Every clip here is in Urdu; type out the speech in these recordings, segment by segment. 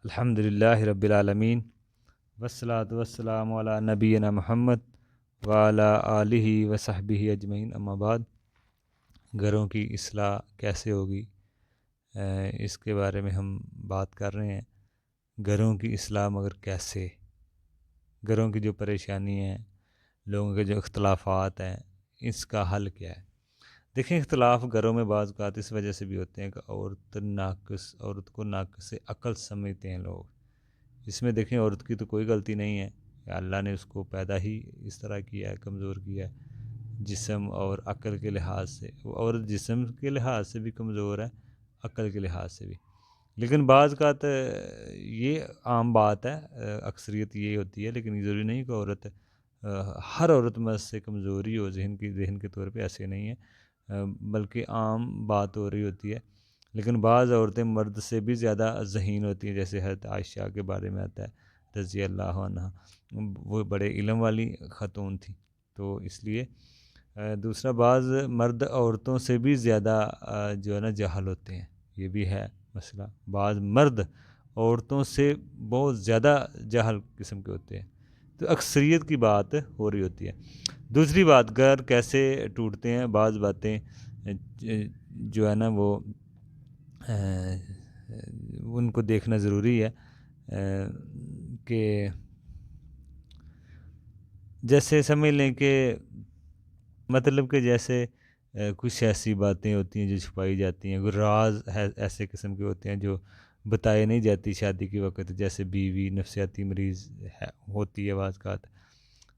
الحمدللہ رب العالمین والصلاة والسلام علی نبینا محمد وعلی آلہ وصحبہ اجمعین، اما بعد۔ گھروں کی اصلاح کیسے ہوگی، اس کے بارے میں ہم بات کر رہے ہیں۔ گھروں کی اصلاح مگر کیسے؟ گھروں کی جو پریشانی ہیں، لوگوں کے جو اختلافات ہیں، اس کا حل کیا ہے؟ دیکھیں، اختلاف گھروں میں بعض اوقات اس وجہ سے بھی ہوتے ہیں کہ عورت کو ناقص عقل سمجھتے ہیں لوگ۔ اس میں دیکھیں، عورت کی تو کوئی غلطی نہیں ہے، اللہ نے اس کو پیدا ہی اس طرح کیا ہے، کمزور کیا ہے جسم اور عقل کے لحاظ سے۔ عورت جسم کے لحاظ سے بھی کمزور ہے، عقل کے لحاظ سے بھی۔ لیکن بعض اوقات یہ عام بات ہے، اکثریت یہ ہوتی ہے، لیکن یہ ضروری نہیں کہ ہر عورت مرد سے کمزوری ہو ذہن کے طور پہ، ایسے نہیں ہے، بلکہ عام بات ہو رہی ہوتی ہے۔ لیکن بعض عورتیں مرد سے بھی زیادہ ذہین ہوتی ہیں، جیسے حضرت عائشہ کے بارے میں آتا ہے رضی اللہ عنہ، وہ بڑے علم والی خاتون تھی۔ تو اس لیے دوسرا، بعض مرد عورتوں سے بھی زیادہ جو ہے نا جاہل ہوتے ہیں، یہ بھی ہے مسئلہ۔ بعض مرد عورتوں سے بہت زیادہ جاہل قسم کے ہوتے ہیں، تو اکثریت کی بات ہو رہی ہوتی ہے۔ دوسری بات، گھر کیسے ٹوٹتے ہیں؟ بعض باتیں جو ہے نا وہ ان کو دیکھنا ضروری ہے، کہ جیسے سمجھ لیں کہ مطلب کہ جیسے کچھ ایسی باتیں ہوتی ہیں جو چھپائی جاتی ہیں، کوئی راز ایسے قسم کے ہوتے ہیں جو بتائے نہیں جاتی شادی کے وقت، جیسے بیوی نفسیاتی مریض ہوتی ہے بعض اوقات،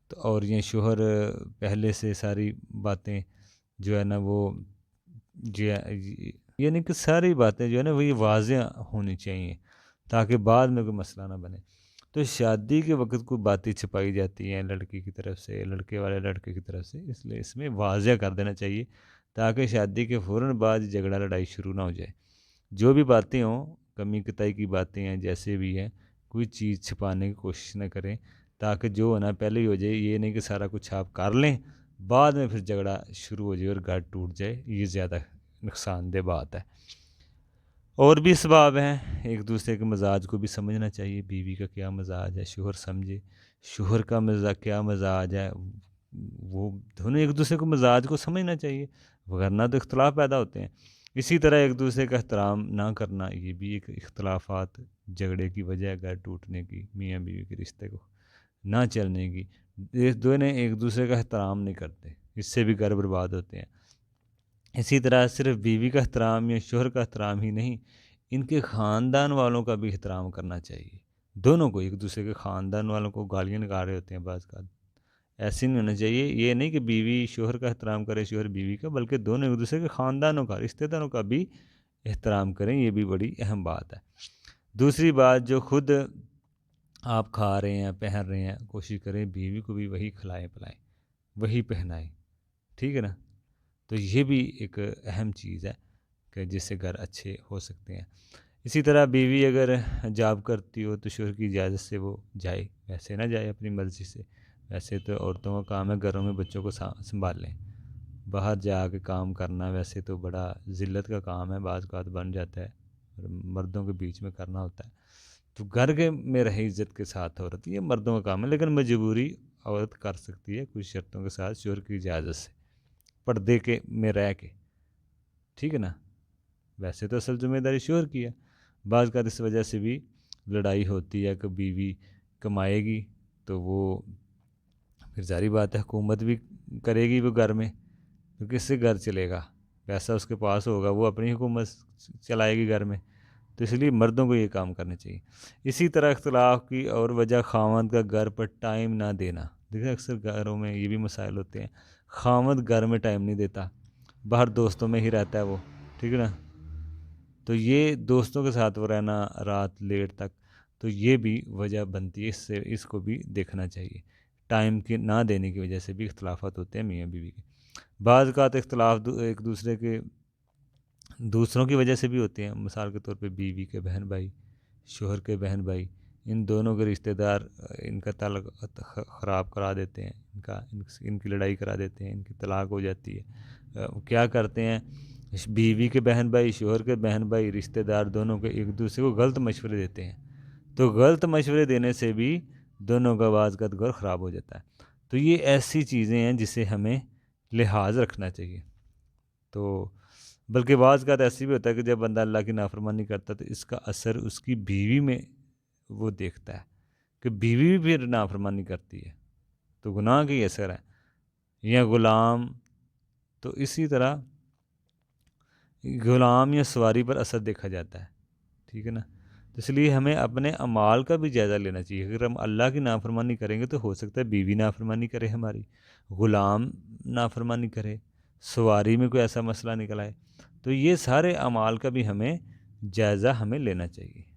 تو اور یہ شوہر پہلے سے ساری باتیں جو ہے نا وہ یعنی کہ ساری باتیں جو ہے نا وہ یہ واضح ہونی چاہیے، تاکہ بعد میں کوئی مسئلہ نہ بنے۔ تو شادی کے وقت کوئی باتیں چھپائی جاتی ہیں لڑکی کی طرف سے، لڑکے والے لڑکے کی طرف سے، اس لیے اس میں واضح کر دینا چاہیے، تاکہ شادی کے فوراً بعد جھگڑا لڑائی شروع نہ ہو جائے۔ جو بھی باتیں ہوں، کمی کتائی کی باتیں ہیں، جیسے بھی ہیں، کوئی چیز چھپانے کی کوشش نہ کریں، تاکہ جو ہونا پہلے ہی ہو جائے۔ یہ نہیں کہ سارا کچھ آپ کر لیں، بعد میں پھر جھگڑا شروع ہو جائے اور گھر ٹوٹ جائے، یہ زیادہ نقصان دہ بات ہے۔ اور بھی اسباب ہیں، ایک دوسرے کے مزاج کو بھی سمجھنا چاہیے، بیوی کا کیا مزاج ہے شوہر سمجھے، شوہر کا کیا مزاج ہے، وہ دونوں ایک دوسرے کو مزاج کو سمجھنا چاہیے، ورنہ تو اختلاف پیدا ہوتے ہیں۔ اسی طرح ایک دوسرے کا احترام نہ کرنا، یہ بھی ایک اختلافات جھگڑے کی وجہ ہے، گھر ٹوٹنے کی، میاں بیوی کے رشتے کو نہ چلنے کی۔ دونوں ایک دوسرے کا احترام نہیں کرتے، اس سے بھی گھر برباد ہوتے ہیں۔ اسی طرح صرف بیوی کا احترام یا شوہر کا احترام ہی نہیں، ان کے خاندان والوں کا بھی احترام کرنا چاہیے، دونوں کو۔ ایک دوسرے کے خاندان والوں کو گالیاں نکال رہے ہوتے ہیں بعض کا، ایسے نہیں ہونا چاہیے۔ یہ نہیں کہ بیوی شوہر کا احترام کرے، شوہر بیوی کا، بلکہ دونوں ایک دوسرے کے خاندانوں کا، رشتہ داروں کا بھی احترام کریں، یہ بھی بڑی اہم بات ہے۔ دوسری بات، جو خود آپ کھا رہے ہیں پہن رہے ہیں، کوشش کریں بیوی کو بھی وہی کھلائیں پلائیں، وہی پہنائیں، ٹھیک ہے نا؟ تو یہ بھی ایک اہم چیز ہے کہ جس سے گھر اچھے ہو سکتے ہیں۔ اسی طرح بیوی اگر جاب کرتی ہو تو شوہر کی اجازت سے وہ جائے، ویسے نہ جائے اپنی مرضی سے۔ ویسے تو عورتوں کا کام ہے گھروں میں بچوں کو سنبھال لیں، باہر جا کے کام کرنا ویسے تو بڑا ذلت کا کام ہے، بعض اوقات بن جاتا ہے، مردوں کے بیچ میں کرنا ہوتا ہے۔ تو گھر کے میں رہے عزت کے ساتھ عورت، یہ مردوں کا کام ہے، لیکن مجبوری عورت کر سکتی ہے کچھ شرطوں کے ساتھ، شوہر کی اجازت سے، پردے کے میں رہ کے، ٹھیک ہے نا؟ ویسے تو اصل ذمہ داری شوہر کی ہے۔ بعض اوقات اس وجہ سے بھی لڑائی ہوتی ہے کہ بیوی کمائے گی تو وہ پھر ظاہری بات ہے حکومت بھی کرے گی وہ گھر میں، تو کس سے گھر چلے گا؟ پیسہ اس کے پاس ہوگا، وہ اپنی حکومت چلائے گی گھر میں، تو اس لیے مردوں کو یہ کام کرنے چاہیے۔ اسی طرح اختلاف کی اور وجہ خاوند کا گھر پر ٹائم نہ دینا۔ دیکھیں اکثر گھروں میں یہ بھی مسائل ہوتے ہیں، خاوند گھر میں ٹائم نہیں دیتا، باہر دوستوں میں ہی رہتا ہے وہ، ٹھیک ہے نا؟ تو یہ دوستوں کے ساتھ وہ رہنا رات لیٹ تک، تو یہ بھی وجہ بنتی ہے، اس کو بھی دیکھنا چاہیے۔ ٹائم کے نہ دینے کی وجہ سے بھی اختلافات ہوتے ہیں میاں بیوی کے۔ بعض اوقات اختلاف ایک دوسرے کے دوسروں کی وجہ سے بھی ہوتے ہیں، مثال کے طور پہ بیوی کے بہن بھائی، شوہر کے بہن بھائی، ان دونوں کے رشتہ دار ان کا تعلق خراب کرا دیتے ہیں، ان کی لڑائی کرا دیتے ہیں، ان کی طلاق ہو جاتی ہے۔ کیا کرتے ہیں، بیوی کے بہن بھائی، شوہر کے بہن بھائی، رشتہ دار دونوں کے ایک دوسرے کو غلط مشورے دیتے ہیں، تو غلط مشورے دینے سے بھی دونوں کا بعض کا غور خراب ہو جاتا ہے۔ تو یہ ایسی چیزیں ہیں جسے ہمیں لحاظ رکھنا چاہیے۔ تو بلکہ بعض کا ایسی بھی ہوتا ہے کہ جب بندہ اللہ کی نافرمانی کرتا ہے تو اس کا اثر اس کی بیوی میں وہ دیکھتا ہے کہ بیوی بھی پھر نافرمانی کرتی ہے، تو گناہ کی اثر ہے، یا غلام، تو اسی طرح غلام یا سواری پر اثر دیکھا جاتا ہے، ٹھیک ہے نا۔ تو اس لیے ہمیں اپنے اعمال کا بھی جائزہ لینا چاہیے۔ اگر ہم اللہ کی نافرمانی کریں گے تو ہو سکتا ہے بیوی نافرمانی کرے ہماری، غلام نافرمانی کرے، سواری میں کوئی ایسا مسئلہ نکل آئے، تو یہ سارے اعمال کا بھی ہمیں جائزہ لینا چاہیے۔